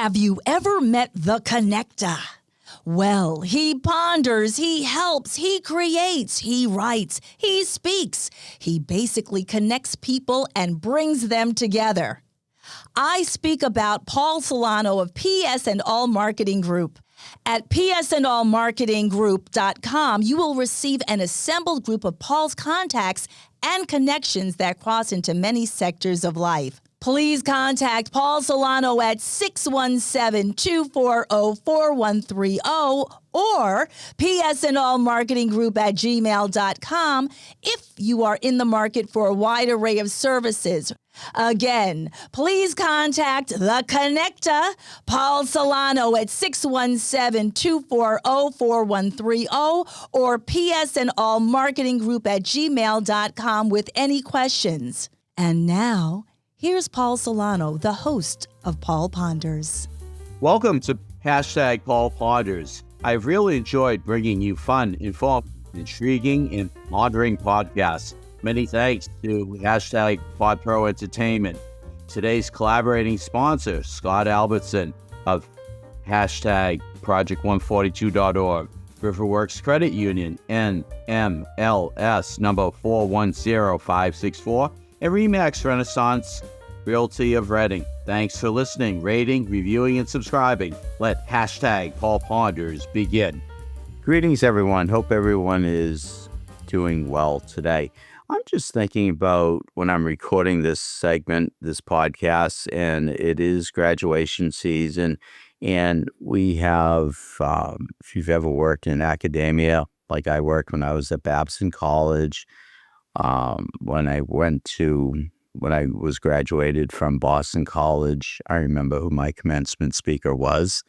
Have you ever met the connector? Well, he ponders, he helps, he creates, he writes, he speaks. He basically connects people and brings them together. I speak about Paul Solano of PS and All Marketing Group. At psandallmarketinggroup.com, you will receive an assembled group of Paul's contacts and connections that cross into many sectors of life. Please contact Paul Solano at 617-240-4130 or psandallmarketinggroup@gmail.com if you are in the market for a wide array of services. Again, please contact The Connector, Paul Solano at 617-240-4130 or psandallmarketinggroup@gmail.com with any questions. And now, here's Paul Solano, the host of Paul Ponders. Welcome to #Paul Ponders. I've really enjoyed bringing you fun, informed, intriguing, and pondering podcasts. Many thanks to #PodPro Entertainment. Today's collaborating sponsor, Scott Albertson of #Project142.org, Riverworks Credit Union, NMLS number 410564, and Remax Renaissance Realty of Reading. Thanks for listening, rating, reviewing, and subscribing. Let #Paul Ponders begin. Greetings, everyone. Hope everyone is doing well today. I'm just thinking about when I'm recording this segment, this podcast, and it is graduation season. And we have, if you've ever worked in academia, like I worked when I was at Babson College, when I was graduated from Boston College, I remember who my commencement speaker was.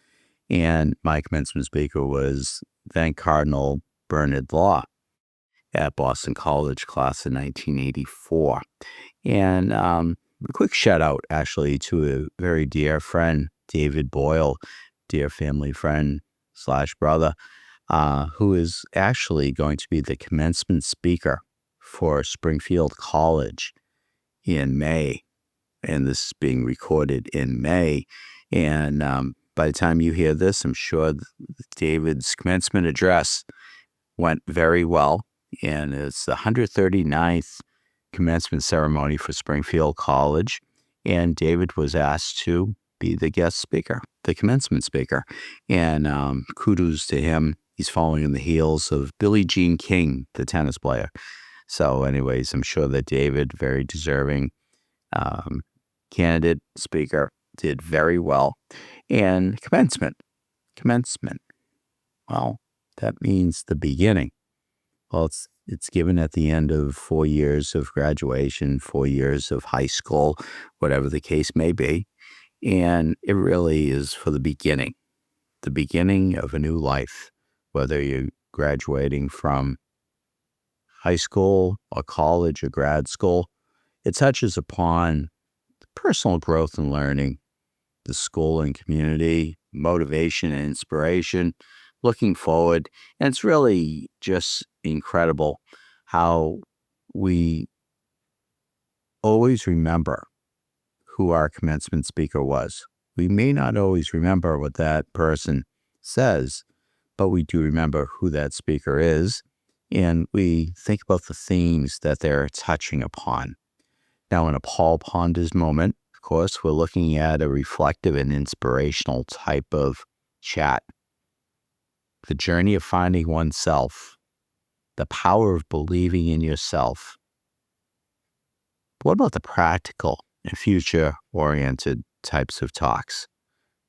And my commencement speaker was then Cardinal Bernard Law at Boston College, class of 1984. And a quick shout out, actually, to a very dear friend, David Boyle, dear family friend / brother, who is actually going to be the commencement speaker for Springfield College in May. And this is being recorded in May. And by the time you hear this, I'm sure David's commencement address went very well. And it's the 139th commencement ceremony for Springfield College. And David was asked to be the guest speaker, the commencement speaker. And kudos to him. He's following in the heels of Billie Jean King, the tennis player. So anyways, I'm sure that David, very deserving candidate speaker, did very well. And commencement. Well, that means the beginning. Well, it's given at the end of 4 years of graduation, 4 years of high school, whatever the case may be. And it really is for the beginning of a new life, whether you're graduating from high school or college or grad school. It touches upon personal growth and learning, the school and community, motivation and inspiration, looking forward. And it's really just incredible how we always remember who our commencement speaker was. We may not always remember what that person says, but we do remember who that speaker is. And we think about the themes that they're touching upon. Now, in a Paul Ponders moment, of course, we're looking at a reflective and inspirational type of chat. The journey of finding oneself, the power of believing in yourself. What about the practical and future-oriented types of talks?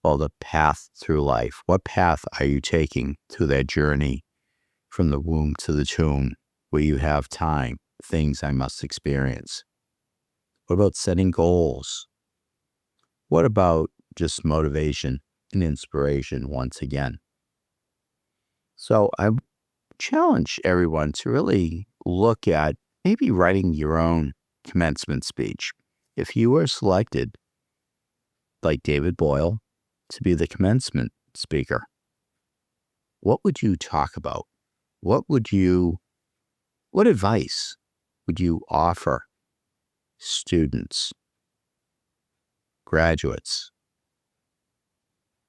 Well, the path through life. What path are you taking through that journey from the womb to the tomb, where you have time, things I must experience? What about setting goals? What about just motivation and inspiration once again? So I challenge everyone to really look at maybe writing your own commencement speech. If you were selected, like David Boyle, to be the commencement speaker, what would you talk about? What advice would you offer students, graduates,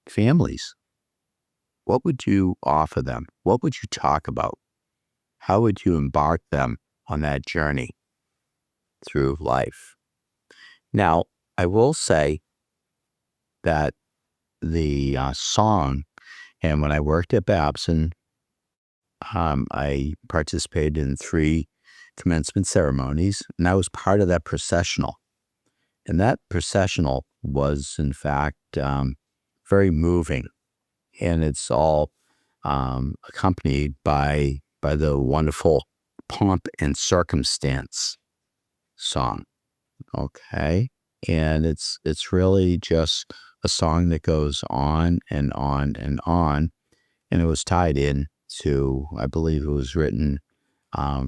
families, what would you offer them? What would you talk about? How would you embark them on that journey through life? Now, I will say that the song, and when I worked at Babson, I participated in 3 commencement ceremonies, and I was part of that processional. And that processional was, in fact, very moving, and it's all accompanied by the wonderful Pomp and Circumstance song. Okay, and it's really just a song that goes on and on and on, and it was tied in to, I believe it was written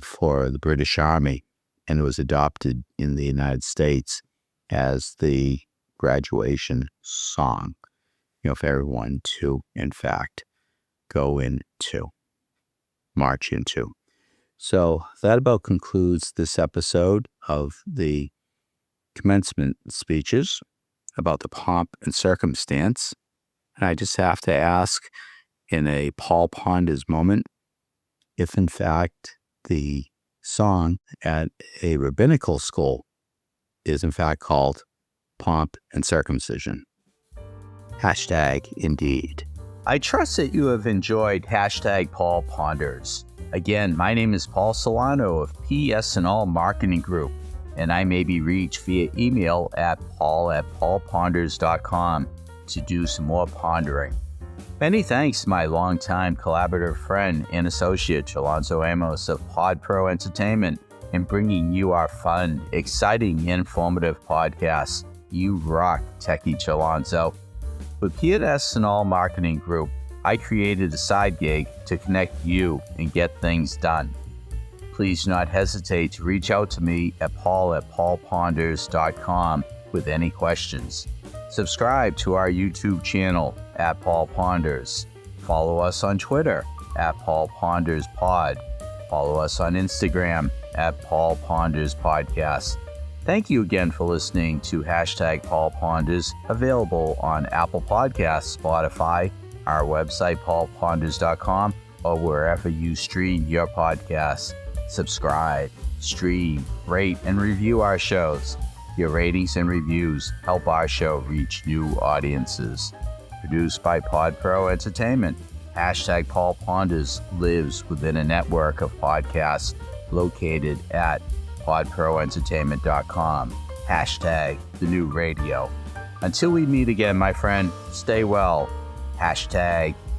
for the British Army, and it was adopted in the United States as the graduation song, for everyone to, in fact, go into, march into. So that about concludes this episode of the commencement speeches about the pomp and circumstance. And I just have to ask, in a Paul Ponders moment, if in fact the song at a rabbinical school is in fact called Pomp and Circumcision. #indeed. I trust that you have enjoyed #Paul Ponders. Again, my name is Paul Solano of PS&All Marketing Group, and I may be reached via email at paul@paulponders.com to do some more pondering. Many thanks to my longtime collaborative friend and associate, Chalonzo Amos of PodPro Entertainment, in bringing you our fun, exciting, and informative podcasts. You rock, Techie Chalonzo. With PS&All Marketing Group, I created a side gig to connect you and get things done. Please do not hesitate to reach out to me at paul@paulponders.com with any questions. Subscribe to our YouTube channel at Paul Ponders. Follow us on Twitter at Paul Ponders Pod. Follow us on Instagram at Paul Ponders Podcast. Thank you again for listening to #Paul Ponders, available on Apple Podcasts, Spotify, our website, paulponders.com, or wherever you stream your podcasts. Subscribe, stream, rate, and review our shows. Your ratings and reviews help our show reach new audiences. Produced by PodPro Entertainment, #Paul Ponders lives within a network of podcasts located at podproentertainment.com. #the new radio. Until we meet again, my friend, stay well.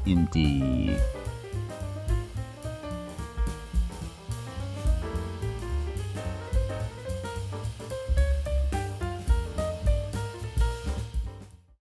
#indeed.